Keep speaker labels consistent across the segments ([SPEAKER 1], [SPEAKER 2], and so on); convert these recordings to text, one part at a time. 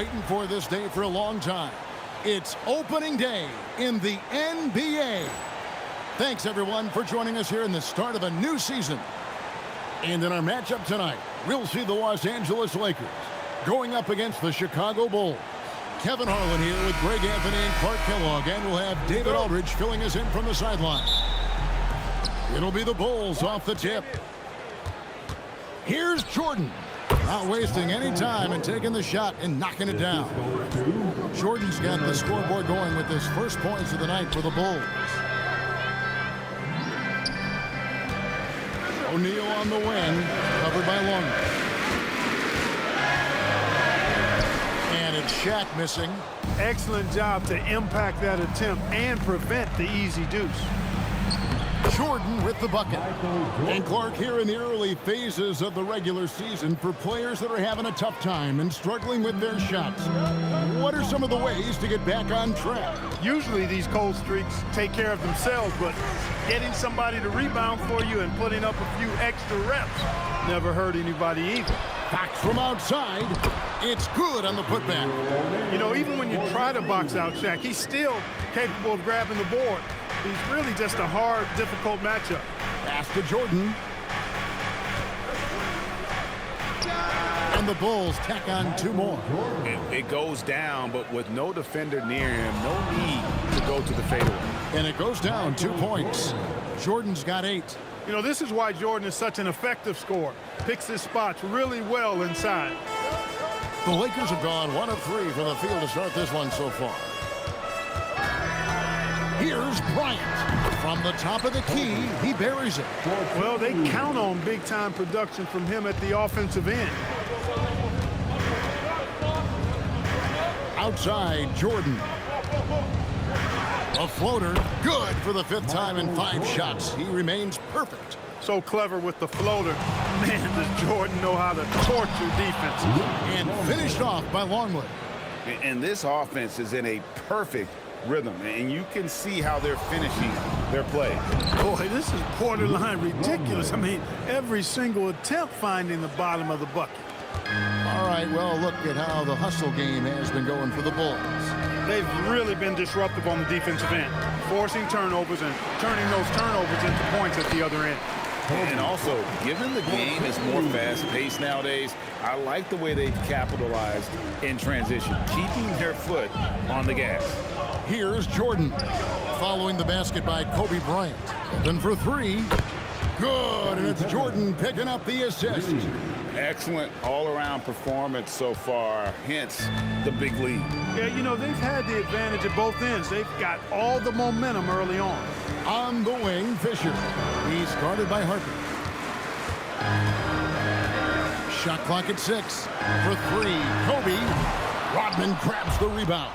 [SPEAKER 1] waiting for this day for a long time. It's opening day in the NBA. Thanks, everyone, for joining us here in the start of a new season. And in our matchup tonight, we'll see the Los Angeles Lakers going up against the Chicago Bulls. Kevin Harlan here with Greg Anthony and Clark Kellogg, and we'll have David Aldridge filling us in from the sideline. It'll be the Bulls off the tip. Here's Jordan. Not wasting any time and taking the shot and knocking it down. Jordan's got the scoreboard going with his first points of the night for the Bulls. O'Neal on the wing, covered by Longley. And it's Shaq missing.
[SPEAKER 2] Excellent job to impact that attempt and prevent the easy deuce.
[SPEAKER 1] Jordan with the bucket. And Clark, here in the early phases of the regular season, for players that are having a tough time and struggling with their shots, what are some of the ways to get back on track?
[SPEAKER 2] Usually these cold streaks take care of themselves, but getting somebody to rebound for you and putting up a few extra reps never hurt anybody either.
[SPEAKER 1] Back from outside, it's good on the putback.
[SPEAKER 2] You know, even when you try to box out Shaq, he's still capable of grabbing the board. He's really just a hard, difficult matchup.
[SPEAKER 1] Pass to Jordan. And the Bulls tack on two more.
[SPEAKER 3] It goes down, but with no defender near him, no need to go to the fadeaway.
[SPEAKER 1] And it goes down 2 points. Jordan's got 8.
[SPEAKER 2] You know, this is why Jordan is such an effective scorer. Picks his spots really well inside.
[SPEAKER 1] The Lakers have gone 1 of 3 from the field to start this one so far. Here's Bryant. From the top of the key, he buries it.
[SPEAKER 2] Well, they count on big-time production from him at the offensive end.
[SPEAKER 1] Outside, Jordan. A floater, good for the 5th time in 5 shots. He remains perfect.
[SPEAKER 2] So clever with the floater. Man, does Jordan know how to torture defense.
[SPEAKER 1] And finished off by Longley.
[SPEAKER 3] And this offense is in a perfect rhythm, and you can see how they're finishing their play.
[SPEAKER 2] Boy, this is borderline ridiculous. I mean, every single attempt finding the bottom of the bucket.
[SPEAKER 1] All right, well, look at how the hustle game has been going for the Bulls.
[SPEAKER 2] They've really been disruptive on the defensive end, forcing turnovers and turning those turnovers into points at the other end.
[SPEAKER 3] And also, given the game is more fast-paced nowadays, I like the way they've capitalized in transition, keeping their foot on the gas.
[SPEAKER 1] Here's Jordan, following the basket by Kobe Bryant. Open for 3. Good, and it's Jordan picking up the assist.
[SPEAKER 3] Excellent all-around performance so far, hence the big lead.
[SPEAKER 2] Yeah, you know, they've had the advantage at both ends. They've got all the momentum early on.
[SPEAKER 1] On the wing, Fisher. He's guarded by Harper. Shot clock at 6. For 3, Kobe. Rodman grabs the rebound.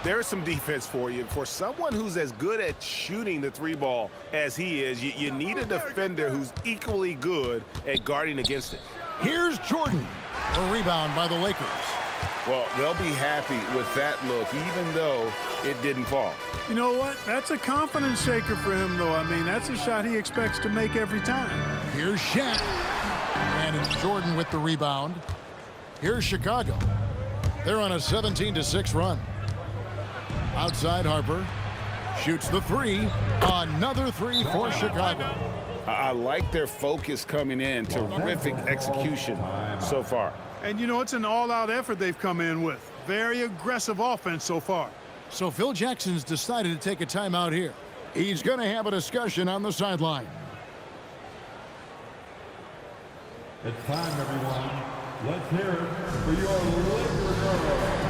[SPEAKER 4] There's some defense for you. For someone who's as good at shooting the 3 ball as he is, you need a defender who's equally good at guarding against it.
[SPEAKER 1] Here's Jordan. A rebound by the Lakers.
[SPEAKER 3] Well, they'll be happy with that look, even though it didn't fall.
[SPEAKER 2] You know what? That's a confidence shaker for him, though. I mean, that's a shot he expects to make every time.
[SPEAKER 1] Here's Shaq. And it's Jordan with the rebound. Here's Chicago. They're on a 17-6 run. Outside, Harper shoots the 3. Another 3 for Chicago.
[SPEAKER 3] I like their focus coming in. Terrific execution so far.
[SPEAKER 2] And, you know, it's an all-out effort they've come in with. Very aggressive offense so far.
[SPEAKER 1] So Phil Jackson's decided to take a timeout here. He's going to have a discussion on the sideline.
[SPEAKER 5] It's time, everyone. Let's hear it for your Lakers girls.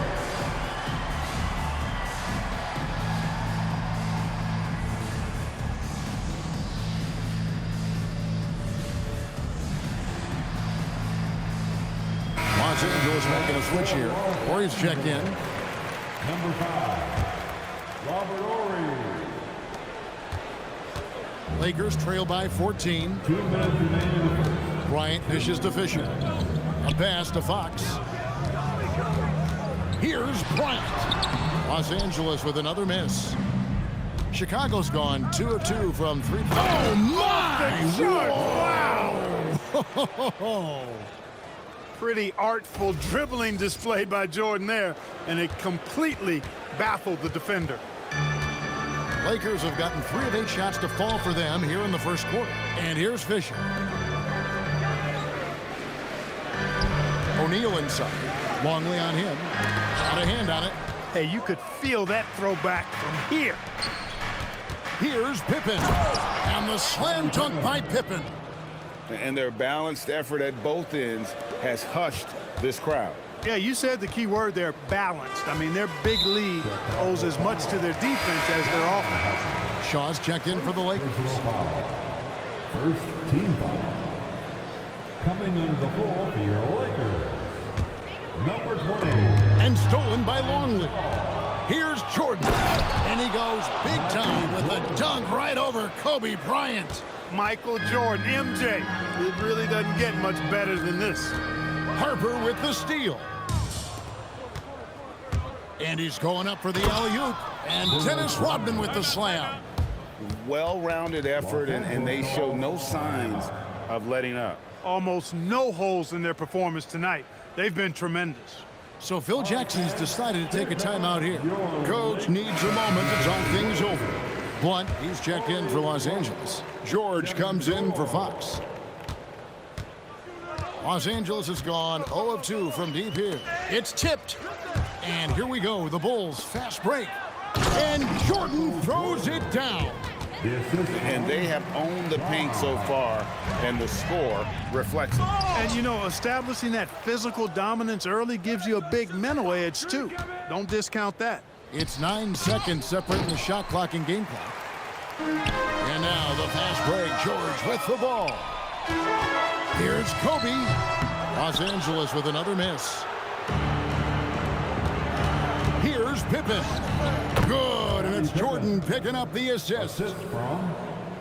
[SPEAKER 1] Los Angeles making a switch here. Horry's checked in.
[SPEAKER 5] Number 5, Robert Horry.
[SPEAKER 1] Lakers trail by 14.
[SPEAKER 5] 2 minutes remaining in the first.
[SPEAKER 1] Bryant dishes to Fisher. A pass to Fox. Here's Bryant. Los Angeles with another miss. Chicago's gone 2 of 2 from 3. Oh, my!
[SPEAKER 2] Wow!
[SPEAKER 1] Whoa!
[SPEAKER 2] Pretty artful dribbling display by Jordan there, and it completely baffled the defender.
[SPEAKER 1] Lakers have gotten 3 of 8 shots to fall for them here in the first quarter. And here's Fisher. O'Neal inside. Longley on him. Got a hand on it.
[SPEAKER 2] Hey, you could feel that throwback from here.
[SPEAKER 1] Here's Pippen. And the slam dunk by Pippen.
[SPEAKER 3] And their balanced effort at both ends has hushed this crowd.
[SPEAKER 2] Yeah, you said the key word there, balanced. I mean, their big lead owes as much to their defense as their offense.
[SPEAKER 1] Shaw's checked in for the Lakers.
[SPEAKER 5] First team foul. Coming under the ball for your Lakers. Number 20.
[SPEAKER 1] And stolen by Longley. Here's Jordan. And he goes big time with a dunk right over Kobe Bryant.
[SPEAKER 2] Michael Jordan, MJ. It really doesn't get much better than this.
[SPEAKER 1] Harper with the steal. And he's going up for the alley-oop. And Dennis Rodman with the slam.
[SPEAKER 3] Well-rounded effort, and they show no signs of letting up.
[SPEAKER 2] Almost no holes in their performance tonight. They've been tremendous.
[SPEAKER 1] So Phil Jackson's decided to take a timeout here. Coach needs a moment to talk things over. Blunt, he's checked in for Los Angeles. George comes in for Fox. Los Angeles has gone 0 of 2 from deep here. It's tipped. And here we go, the Bulls fast break. And Jordan throws it down.
[SPEAKER 3] And they have owned the paint so far, and the score reflects it.
[SPEAKER 2] And, you know, establishing that physical dominance early gives you a big mental edge, too. Don't discount that.
[SPEAKER 1] It's 9 seconds separating the shot clock and game clock. And now the fast break. George with the ball. Here's Kobe. Los Angeles with another miss. Here's Pippen. Good, and it's Jordan picking up the assist.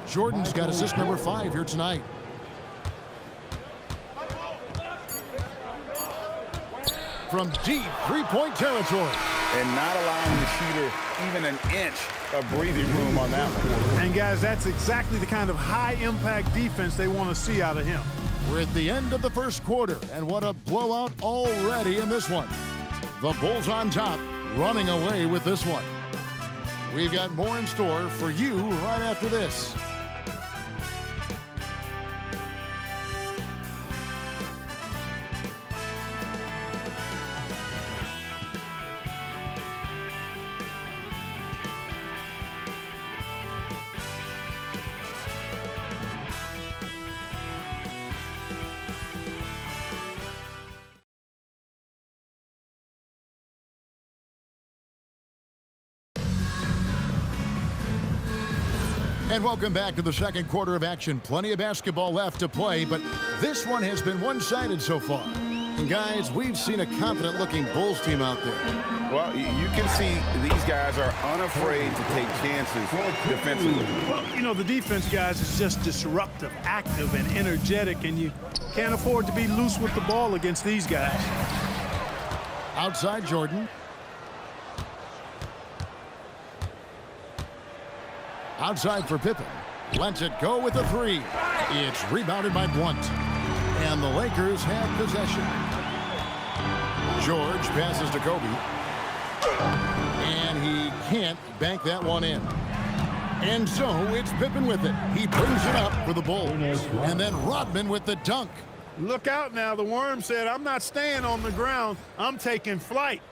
[SPEAKER 1] Jordan's got assist number 5 here tonight. From deep three-point territory.
[SPEAKER 3] And not allowing the shooter even an inch of breathing room on that one.
[SPEAKER 2] And, guys, that's exactly the kind of high-impact defense they want to see out of him.
[SPEAKER 1] We're at the end of the first quarter, and what a blowout already in this one. The Bulls on top, running away with this one. We've got more in store for you right after this. And welcome back to the second quarter of action. Plenty of basketball left to play, but this one has been one-sided so far. And guys, we've seen a confident-looking Bulls team out there.
[SPEAKER 3] Well, you can see these guys are unafraid to take chances defensively.
[SPEAKER 2] Well, you know, the defense, guys, is just disruptive, active, and energetic, and you can't afford to be loose with the ball against these guys.
[SPEAKER 1] Outside Jordan. Outside for Pippen. Lets it go with a 3. It's rebounded by Blunt. And the Lakers have possession. George passes to Kobe. And he can't bank that one in. And so it's Pippen with it. He brings it up for the Bulls. And then Rodman with the dunk.
[SPEAKER 2] Look out now. The Worm said, I'm not staying on the ground. I'm taking flight.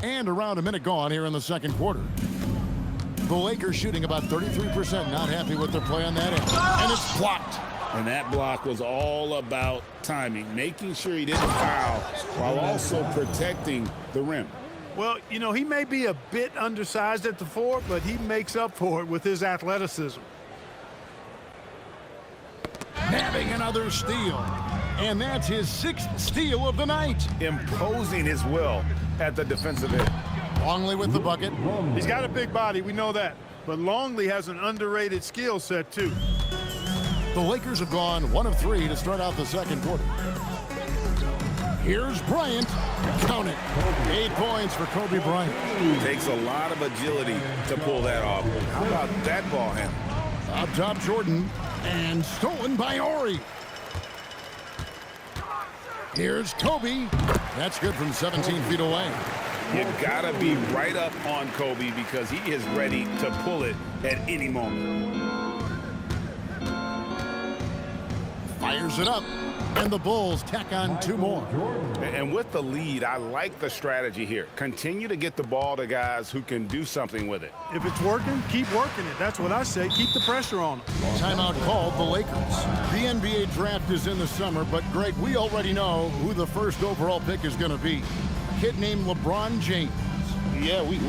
[SPEAKER 1] And around a minute gone here in the second quarter. The Lakers shooting about 33%, not happy with their play on that end. And it's blocked.
[SPEAKER 3] And that block was all about timing, making sure he didn't foul while also protecting the rim.
[SPEAKER 2] Well, you know, he may be a bit undersized at the 4, but he makes up for it with his athleticism.
[SPEAKER 1] Nabbing another steal. And that's his 6th steal of the night.
[SPEAKER 3] Imposing his will at the defensive end.
[SPEAKER 1] Longley with the bucket.
[SPEAKER 2] He's got a big body, we know that. But Longley has an underrated skill set, too.
[SPEAKER 1] The Lakers have gone 1 of 3 to start out the second quarter. Here's Bryant. Count it. 8 points for Kobe Bryant.
[SPEAKER 3] Takes a lot of agility to pull that off. How about that ball handle?
[SPEAKER 1] Up top Jordan. And stolen by Ori. Here's Kobe. That's good from 17 feet away.
[SPEAKER 3] You gotta be right up on Kobe because he is ready to pull it at any moment.
[SPEAKER 1] Fires it up, and the Bulls tack on 2 more.
[SPEAKER 4] And with the lead, I like the strategy here. Continue to get the ball to guys who can do something with it.
[SPEAKER 2] If it's working, keep working it. That's what I say. Keep the pressure on them.
[SPEAKER 1] Timeout called the Lakers. The NBA draft is in the summer, but Greg, we already know who the first overall pick is going to be. A kid named LeBron James.
[SPEAKER 4] Yeah, we've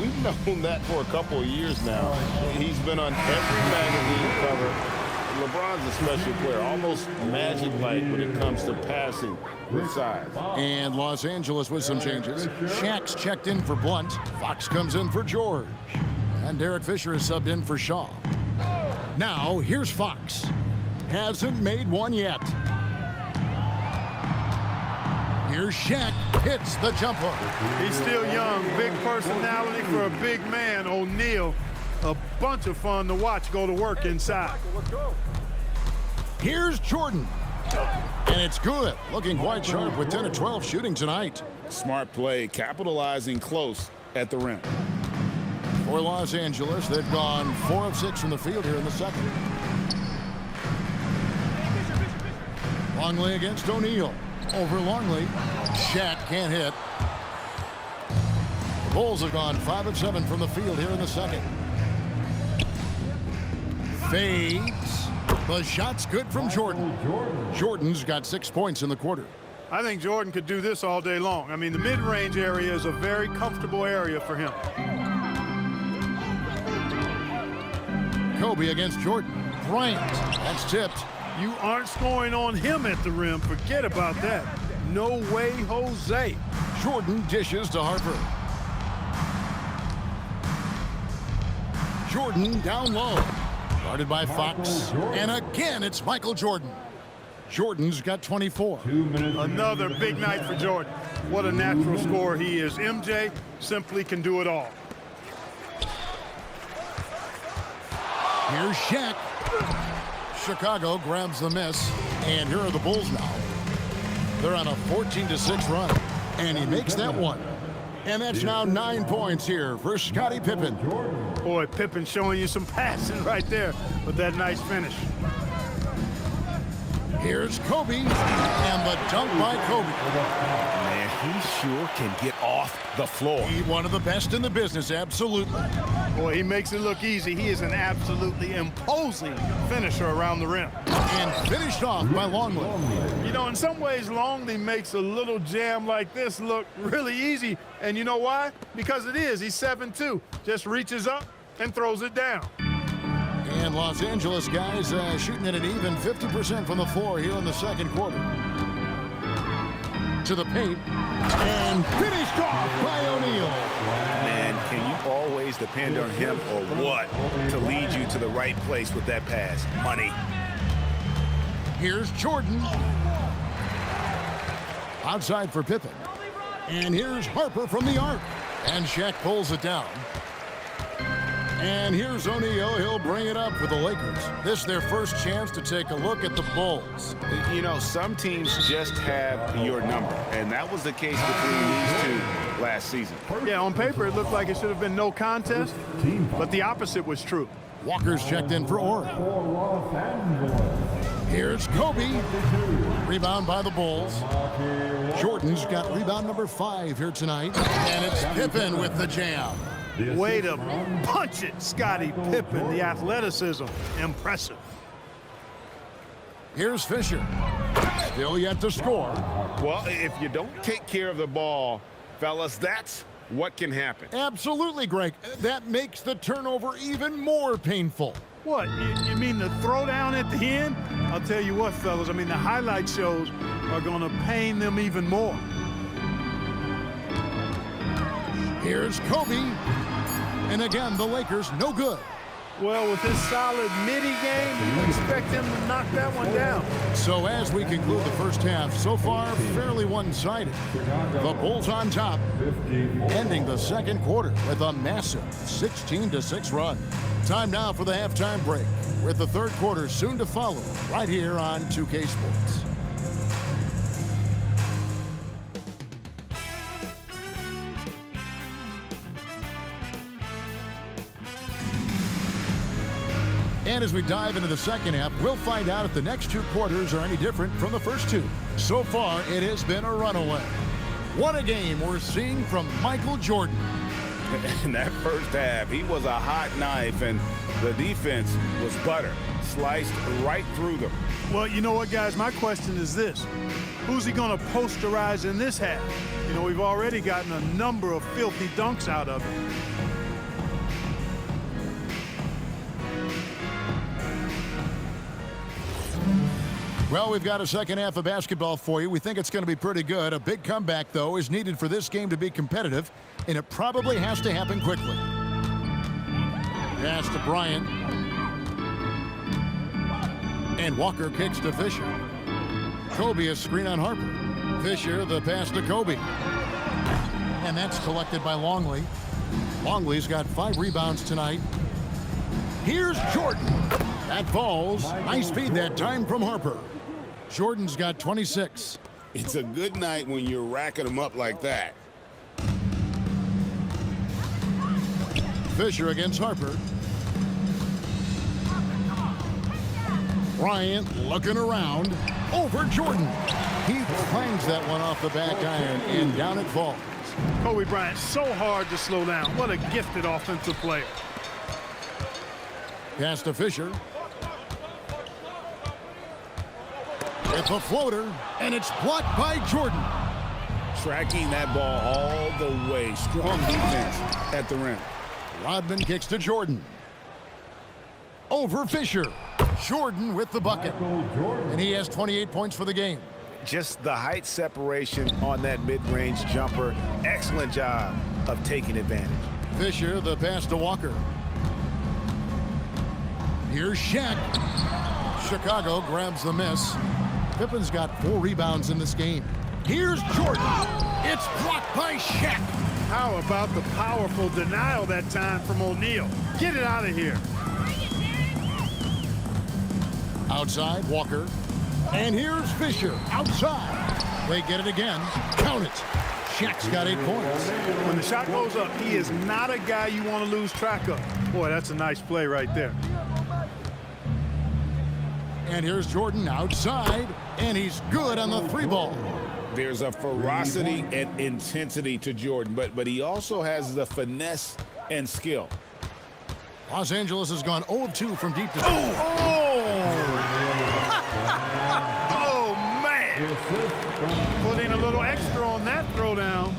[SPEAKER 4] known that for a couple of years now. He's been on every magazine cover. LeBron's a special player, almost magic-like when it comes to passing with size.
[SPEAKER 1] And Los Angeles with some changes. Shaq's checked in for Blunt. Fox comes in for George. And Derek Fisher is subbed in for Shaw. Now, here's Fox. Hasn't made one yet. Here's Shaq. Hits the jumper.
[SPEAKER 2] He's still young. Big personality for a big man. O'Neal. A bunch of fun to watch go to work inside.
[SPEAKER 1] Here's Jordan. And it's good. Looking quite sharp with 10 of 12 shooting tonight.
[SPEAKER 3] Smart play, capitalizing close at the rim.
[SPEAKER 1] For Los Angeles, they've gone 4 of 6 from the field here in the second. Longley against O'Neal. Over Longley. Shaq can't hit. The Bulls have gone 5 of 7 from the field here in the second. Fades. The shot's good from Jordan. Jordan's got 6 points in the quarter.
[SPEAKER 2] I think Jordan could do this all day long. I mean, the mid-range area is a very comfortable area for him.
[SPEAKER 1] Kobe against Jordan. Bryant. That's tipped.
[SPEAKER 2] You aren't scoring on him at the rim. Forget about that. No way, Jose.
[SPEAKER 1] Jordan dishes to Harper. Jordan down low. Guarded by Fox. And again, it's Michael Jordan. Jordan's got 24.
[SPEAKER 2] Another big night for Jordan. What a natural scorer he is. MJ simply can do it all.
[SPEAKER 1] Here's Shaq. Chicago grabs the miss. And here are the Bulls now. They're on a 14-6 run. And he makes that one. And that's now 9 points here for Scottie Pippen.
[SPEAKER 2] Boy, Pippen showing you some passing right there with that nice finish.
[SPEAKER 1] Here's Kobe, and the dunk by Kobe.
[SPEAKER 4] Man, he sure can get off the floor.
[SPEAKER 1] He's one of the best in the business, absolutely.
[SPEAKER 2] Boy, he makes it look easy. He is an absolutely imposing finisher around the rim.
[SPEAKER 1] And finished off by Longley.
[SPEAKER 2] You know, in some ways, Longley makes a little jam like this look really easy. And you know why? Because it is. He's 7'2". Just reaches up and throws it down.
[SPEAKER 1] And Los Angeles guys shooting at an even 50% from the floor here in the second quarter. To the paint. And finished off by O'Neal.
[SPEAKER 4] Man, can you always depend on him or what to lead you to the right place with that pass? Money.
[SPEAKER 1] Here's Jordan. Outside for Pippen. And here's Harper from the arc. And Shaq pulls it down. And here's O'Neal. He'll bring it up for the Lakers. This is their first chance to take a look at the Bulls.
[SPEAKER 4] You know, some teams just have your number, and that was the case between these two last season.
[SPEAKER 2] Yeah, on paper, it looked like it should have been no contest, but the opposite was true.
[SPEAKER 1] Walker's checked in for Oregon. Here's Kobe. Rebound by the Bulls. Jordan's got rebound number 5 here tonight. And it's Pippen with the jam.
[SPEAKER 2] Way to punch it, Scottie Pippen. The athleticism, impressive.
[SPEAKER 1] Here's Fisher. Still yet to score.
[SPEAKER 4] Well, if you don't take care of the ball, fellas, that's what can happen.
[SPEAKER 1] Absolutely, Greg. That makes the turnover even more painful.
[SPEAKER 2] What, you mean the throwdown at the end? I'll tell you what, fellas, I mean, the highlight shows are going to pain them even more.
[SPEAKER 1] Here's Kobe. And again, the Lakers no good.
[SPEAKER 2] Well, with his solid midi game, you expect him to knock that one down.
[SPEAKER 1] So as we conclude the first half, so far fairly one-sided. The Bulls on top, ending the second quarter with a massive 16-6 run. Time now for the halftime break, with the third quarter soon to follow right here on 2K Sports. And as we dive into the second half, we'll find out if the next two quarters are any different from the first two. So far, it has been a runaway. What a game we're seeing from Michael Jordan.
[SPEAKER 3] In that first half, he was a hot knife, and the defense was butter, sliced right through them.
[SPEAKER 2] Well, you know what, guys? My question is this. Who's he going to posterize in this half? You know, we've already gotten a number of filthy dunks out of him.
[SPEAKER 1] Well, we've got a second half of basketball for you. We think it's going to be pretty good. A big comeback, though, is needed for this game to be competitive, and it probably has to happen quickly. Pass to Bryant. And Walker kicks to Fisher. Kobe a screen on Harper. Fisher, the pass to Kobe. And that's collected by Longley. Longley's got 5 rebounds tonight. Here's Jordan. That falls. Nice feed that time from Harper. Jordan's got 26.
[SPEAKER 4] It's a good night when you're racking them up like that.
[SPEAKER 1] Fisher against Harper. Bryant looking around. Over Jordan. He clangs that one off the back iron, and down it falls.
[SPEAKER 2] Kobe Bryant, so hard to slow down. What a gifted offensive player.
[SPEAKER 1] Pass to Fisher. It's a floater, and it's blocked by Jordan.
[SPEAKER 3] Tracking that ball all the way. Strong defense at the rim.
[SPEAKER 1] Rodman kicks to Jordan. Over Fisher. Jordan with the bucket. And he has 28 points for the game.
[SPEAKER 3] Just the height separation on that mid-range jumper. Excellent job of taking advantage.
[SPEAKER 1] Fisher, the pass to Walker. Here's Shaq. Chicago grabs the miss. Pippen's got 4 rebounds in this game. Here's Jordan. It's blocked by Shaq.
[SPEAKER 2] How about the powerful denial that time from O'Neal? Get it out of here.
[SPEAKER 1] Outside, Walker. And here's Fisher. Outside. They get it again. Count it. Shaq's got 8 points.
[SPEAKER 2] When the shot goes up, he is not a guy you want to lose track of. Boy, that's a nice play right there.
[SPEAKER 1] And here's Jordan outside, and he's good on the 3 ball.
[SPEAKER 3] There's a ferocity and intensity to Jordan, but he also has the finesse and skill.
[SPEAKER 1] Los Angeles has gone 0-2 from deep to deep.
[SPEAKER 2] Oh, man. Putting a little extra on that throwdown.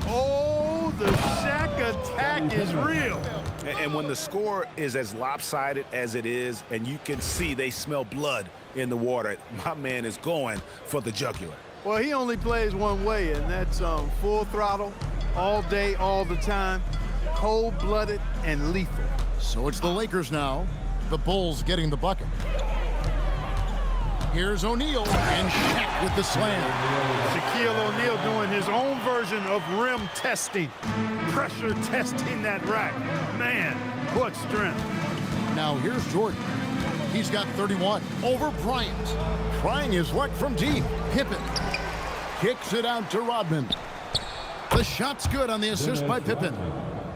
[SPEAKER 2] Oh, the Shaq attack is real.
[SPEAKER 3] And when the score is as lopsided as it is, and you can see they smell blood in the water, my man is going for the jugular.
[SPEAKER 2] Well, he only plays one way, and that's full throttle, all day, all the time, cold-blooded and lethal.
[SPEAKER 1] So it's the Lakers now. The Bulls getting the bucket. Here's O'Neal, and Shaq with the slam.
[SPEAKER 2] Shaquille O'Neal doing his own version of rim testing, pressure testing that rack. Man, what strength.
[SPEAKER 1] Now here's Jordan. He's got 31 over Bryant. Trying his luck from deep. Pippen kicks it out to Rodman. The shot's good on the assist by Pippen.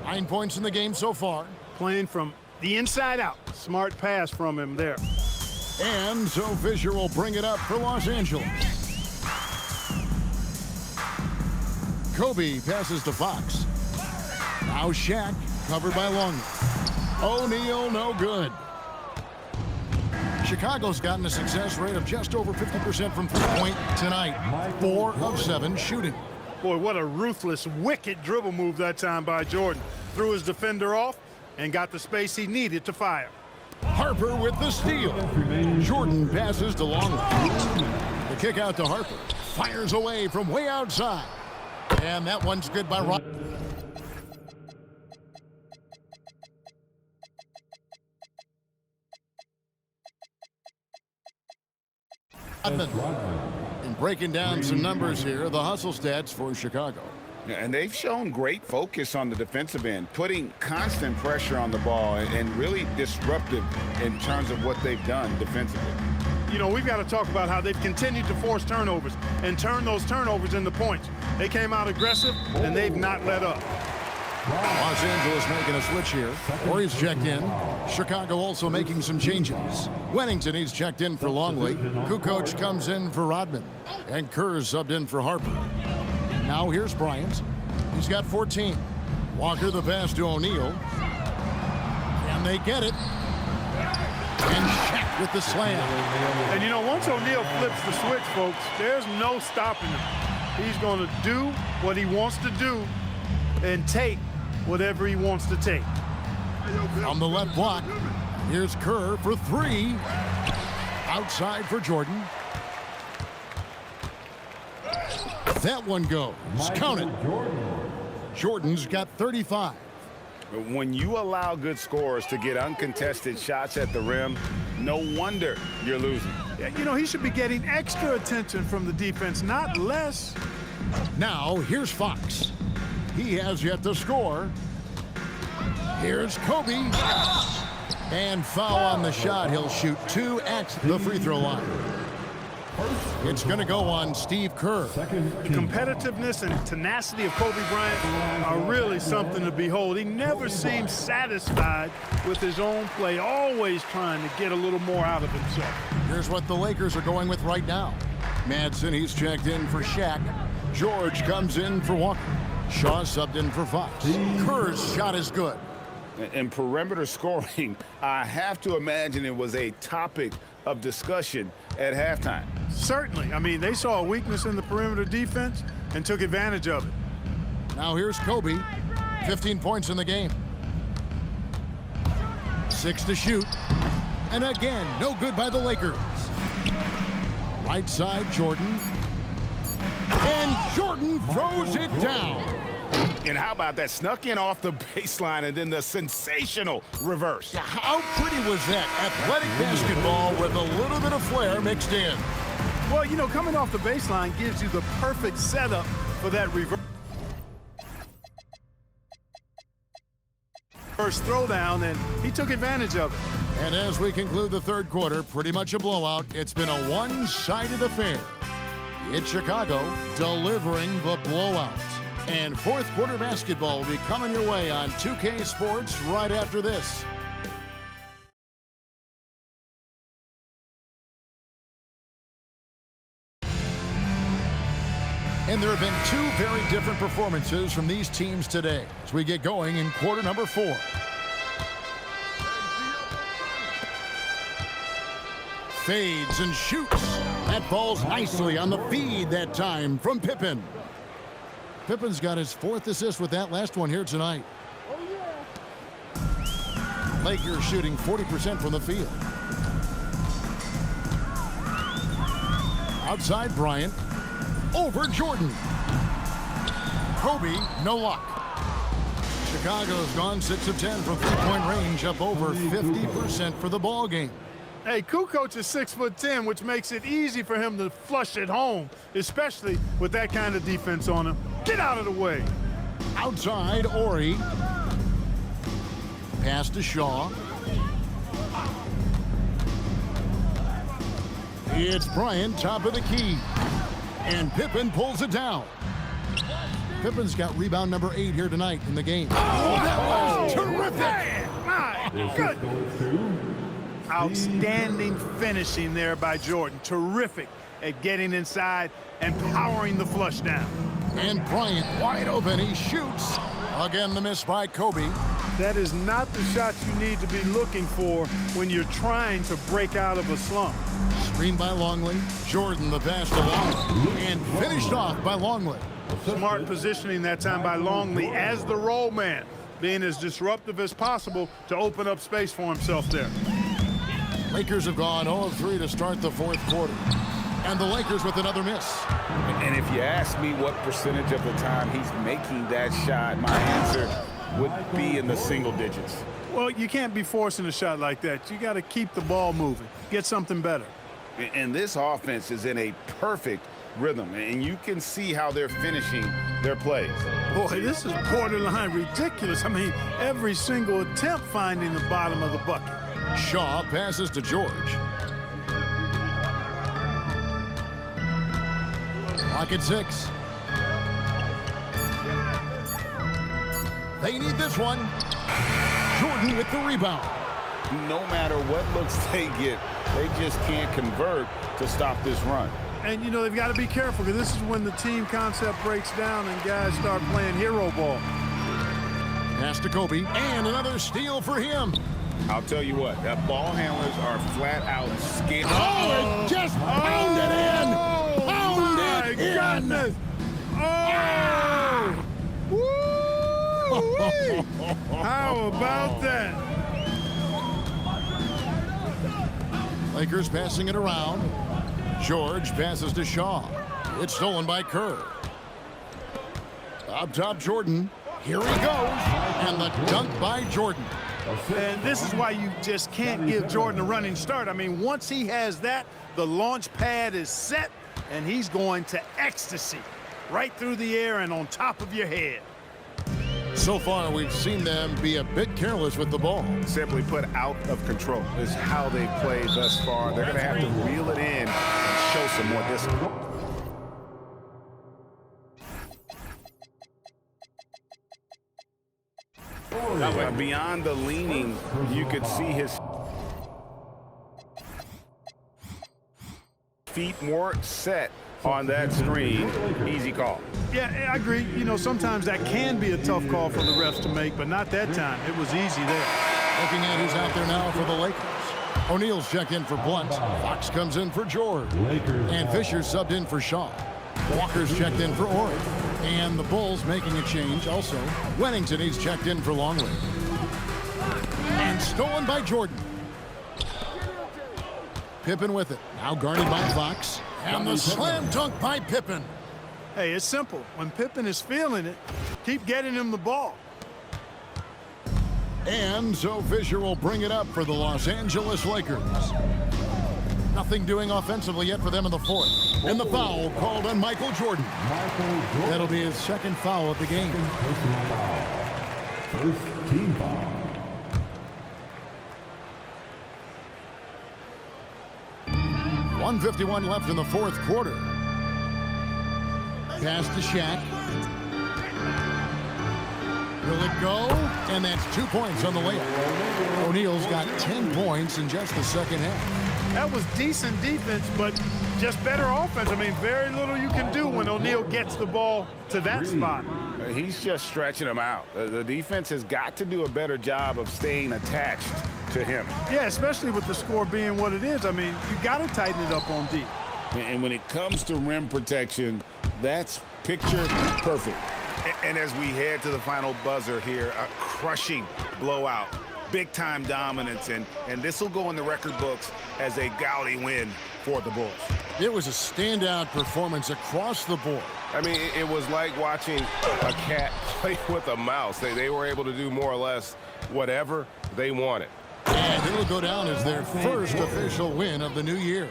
[SPEAKER 1] 9 points in the game so far.
[SPEAKER 2] Playing from the inside out. Smart pass from him there.
[SPEAKER 1] And so Fisher will bring it up for Los Angeles. Kobe passes to Fox. Now Shaq, covered by Longley. O'Neal, no good. Chicago's gotten a success rate of just over 50% from three-point tonight. 4 of 7 shooting.
[SPEAKER 2] Boy, what a ruthless, wicked dribble move that time by Jordan. Threw his defender off and got the space he needed to fire.
[SPEAKER 1] Harper with the steal. Jordan passes to Longley. The kick out to Harper. Fires away from way outside. And that one's good by Rodman. And breaking down some numbers here, the hustle stats for Chicago.
[SPEAKER 3] And they've shown great focus on the defensive end, putting constant pressure on the ball and really disruptive in terms of what they've done defensively.
[SPEAKER 2] You know, we've got to talk about how they've continued to force turnovers and turn those turnovers into points. They came out aggressive, and they've not let up.
[SPEAKER 1] Los Angeles making a switch here. Horry's checked in. Chicago also making some changes. Wennington, he's checked in for Longley. Kukoc comes in for Rodman. And Kerr's subbed in for Harper. Now here's Bryant. He's got 14. Walker the pass to O'Neal. And they get it. And Shaq with the slam.
[SPEAKER 2] And you know, once O'Neal flips the switch, folks, there's no stopping him. He's going to do what he wants to do and take whatever he wants to take.
[SPEAKER 1] On the left block, here's Kerr for three. Outside for Jordan. That one goes. Count it. Jordan's got 35.
[SPEAKER 3] When you allow good scorers to get uncontested shots at the rim, no wonder you're losing.
[SPEAKER 2] You know, he should be getting extra attention from the defense, not less.
[SPEAKER 1] Now, here's Fox. He has yet to score. Here's Kobe. And foul on the shot. He'll shoot 2 at the free throw line. It's going to go on Steve Kerr.
[SPEAKER 2] Competitiveness and tenacity of Kobe Bryant are really something to behold. He never seems satisfied with his own play, always trying to get a little more out of himself.
[SPEAKER 1] Here's what the Lakers are going with right now. Madsen, he's checked in for Shaq. George comes in for Walker. Shaw subbed in for Fox. Kerr's shot is good.
[SPEAKER 3] In perimeter scoring, I have to imagine it was a topic of discussion at halftime.
[SPEAKER 2] Certainly. I mean, they saw a weakness in the perimeter defense and took advantage of it.
[SPEAKER 1] Now here's Kobe. 15 points in the game. 6 to shoot. And again, no good by the Lakers. Right side, Jordan. And Jordan throws it down.
[SPEAKER 3] And how about that? Snuck in off the baseline and then the sensational reverse.
[SPEAKER 1] How pretty was that? Athletic basketball with a little bit of flair mixed in.
[SPEAKER 2] Well, you know, coming off the baseline gives you the perfect setup for that reverse throwdown, and he took advantage of it.
[SPEAKER 1] And as we conclude the third quarter, pretty much a blowout. It's been a one-sided affair. It's Chicago delivering the blowout. And fourth quarter basketball will be coming your way on 2K Sports right after this. And there have been 2 very different performances from these teams today as we get going in quarter number 4. Fades and shoots. That falls nicely on the feed that time from Pippen. Pippen's got his 4th assist with that last one here tonight. Lakers shooting 40% from the field. Outside Bryant. Over Jordan. Kobe, no luck. Chicago's gone 6 of 10 from three-point range, up over 50% for the ball game.
[SPEAKER 2] Hey, Kukoc is 6'10", which makes it easy for him to flush it home, especially with that kind of defense on him. Get out of the way.
[SPEAKER 1] Outside, Horry. Pass to Shaw. It's Bryant, top of the key. And Pippen pulls it down. Pippen's got rebound number 8 here tonight in the game. Oh, that was terrific.
[SPEAKER 2] My goodness. Outstanding finishing there by Jordan. Terrific at getting inside and powering the flush down.
[SPEAKER 1] And Bryant wide open. He shoots. Again, the miss by Kobe.
[SPEAKER 2] That is not the shot you need to be looking for when you're trying to break out of a slump.
[SPEAKER 1] Screened by Longley. Jordan the pass to Longley. And finished off by Longley.
[SPEAKER 2] Smart positioning that time by Longley as the roll man, being as disruptive as possible to open up space for himself there.
[SPEAKER 1] Lakers have gone 0 of 3 to start the fourth quarter. And the Lakers with another miss.
[SPEAKER 3] And if you ask me what percentage of the time he's making that shot, my answer would be in the single digits.
[SPEAKER 2] Well, you can't be forcing a shot like that. You got to keep the ball moving, get something better.
[SPEAKER 3] And this offense is in a perfect rhythm, and you can see how they're finishing their plays.
[SPEAKER 2] Boy, this is borderline ridiculous. I mean, every single attempt finding the bottom of the bucket.
[SPEAKER 1] Shaw passes to George. Clock at 6. They need this one. Jordan with the rebound.
[SPEAKER 3] No matter what looks they get, they just can't convert to stop this run.
[SPEAKER 2] And, you know, they've got to be careful because this is when the team concept breaks down and guys start playing hero ball.
[SPEAKER 1] Pass to Kobe, and another steal for him.
[SPEAKER 3] I'll tell you what, that ball handlers are flat out scared.
[SPEAKER 1] Oh, it just pounded in. Pounded in.
[SPEAKER 2] Goodness. Oh! Woo! How about that?
[SPEAKER 1] Lakers passing it around. George passes to Shaw. It's stolen by Kerr. Up top, Jordan. Here he goes. And the dunk by Jordan.
[SPEAKER 2] And this is why you just can't give Jordan a running start. I mean, once he has that, the launch pad is set, and he's going to ecstasy. Right through the air and on top of your head.
[SPEAKER 1] So far, we've seen them be a bit careless with the ball.
[SPEAKER 3] Simply put, out of control is how they played thus far. They're going to have to reel it in and show some more discipline. Beyond the leaning, you could see his feet more set on that screen. Easy call.
[SPEAKER 2] Yeah, I agree. You know, sometimes that can be a tough call for the refs to make, but not that time. It was easy there.
[SPEAKER 1] Looking at who's out there now for the Lakers. O'Neal's checked in for Blunt. Fox comes in for George. And Fisher subbed in for Shaw. Walker's checked in for Orr. And the Bulls making a change also. Wennington, he's checked in for Longley. And stolen by Jordan. Pippen with it. Now guarded by Fox. And the slam dunk by Pippen.
[SPEAKER 2] Hey, it's simple. When Pippen is feeling it, keep getting him the ball.
[SPEAKER 1] And so Fisher will bring it up for the Los Angeles Lakers. Nothing doing offensively yet for them in the fourth. And the foul called on Michael Jordan. That'll be his second foul of the game.
[SPEAKER 5] First team foul.
[SPEAKER 1] .151 left in the fourth quarter. Pass to Shaq. Will it go? And that's 2 points on the layup. O'Neal's got 10 points in just the second half.
[SPEAKER 2] That was decent defense, but just better offense. I mean, very little you can do when O'Neal gets the ball to that spot.
[SPEAKER 3] He's just stretching them out. The defense has got to do a better job of staying attached to him.
[SPEAKER 2] Yeah, especially with the score being what it is. I mean, you got to tighten it up on D.
[SPEAKER 3] And when it comes to rim protection, that's picture perfect. And as we head to the final buzzer here, a crushing blowout, big-time dominance, and this will go in the record books as a gaudy win for the Bulls.
[SPEAKER 1] It was a standout performance across the board.
[SPEAKER 4] I mean, it was like watching a cat play with a mouse. They were able to do more or less whatever they wanted.
[SPEAKER 1] And it'll go down as their first official win of the new year.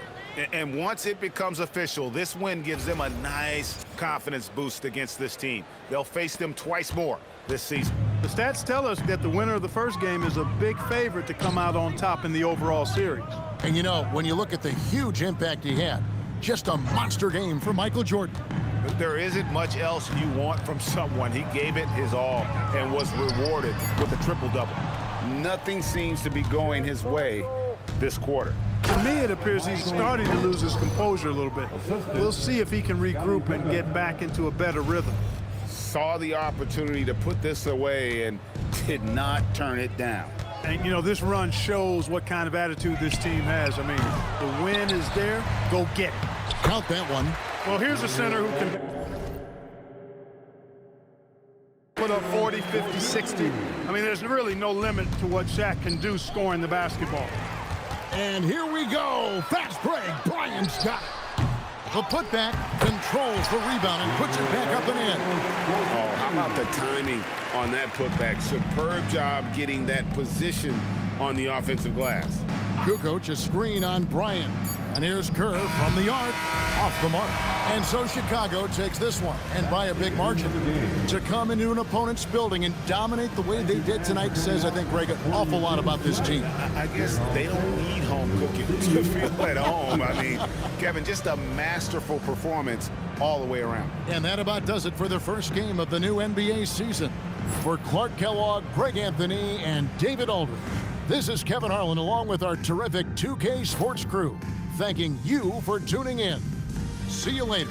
[SPEAKER 3] And once it becomes official, this win gives them a nice confidence boost against this team. They'll face them twice more this season.
[SPEAKER 2] The stats tell us that the winner of the first game is a big favorite to come out on top in the overall series.
[SPEAKER 1] And you know, when you look at the huge impact he had, just a monster game for Michael Jordan.
[SPEAKER 3] There isn't much else you want from someone. He gave it his all and was rewarded with a triple-double. Nothing seems to be going his way this quarter.
[SPEAKER 2] To me, it appears he's starting to lose his composure a little bit. We'll see if he can regroup and get back into a better rhythm.
[SPEAKER 3] Saw the opportunity to put this away and did not turn it down.
[SPEAKER 2] And, you know, this run shows what kind of attitude this team has. I mean, the win is there. Go get it.
[SPEAKER 1] Count that one.
[SPEAKER 2] Well, here's a center who can put up 40, 50, 60. I mean, there's really no limit to what Shaq can do scoring the basketball.
[SPEAKER 1] And here we go. Fast break. Bryant's got it. The putback controls the rebound and puts it back up and in.
[SPEAKER 3] Oh, how about the timing on that putback? Superb job getting that position on the offensive glass.
[SPEAKER 1] Kukoc a screen on Bryant. And here's Kerr from the arc, off the mark. And so Chicago takes this one, and by a big margin. To come into an opponent's building and dominate the way they did tonight says, I think, Greg, an awful lot about this team.
[SPEAKER 3] I guess they don't need home cooking to feel at home. I mean, Kevin, just a masterful performance all the way around.
[SPEAKER 1] And that about does it for the first game of the new NBA season. For Clark Kellogg, Greg Anthony, and David Aldridge, this is Kevin Harlan along with our terrific 2K Sports crew, thanking you for tuning in. See you later.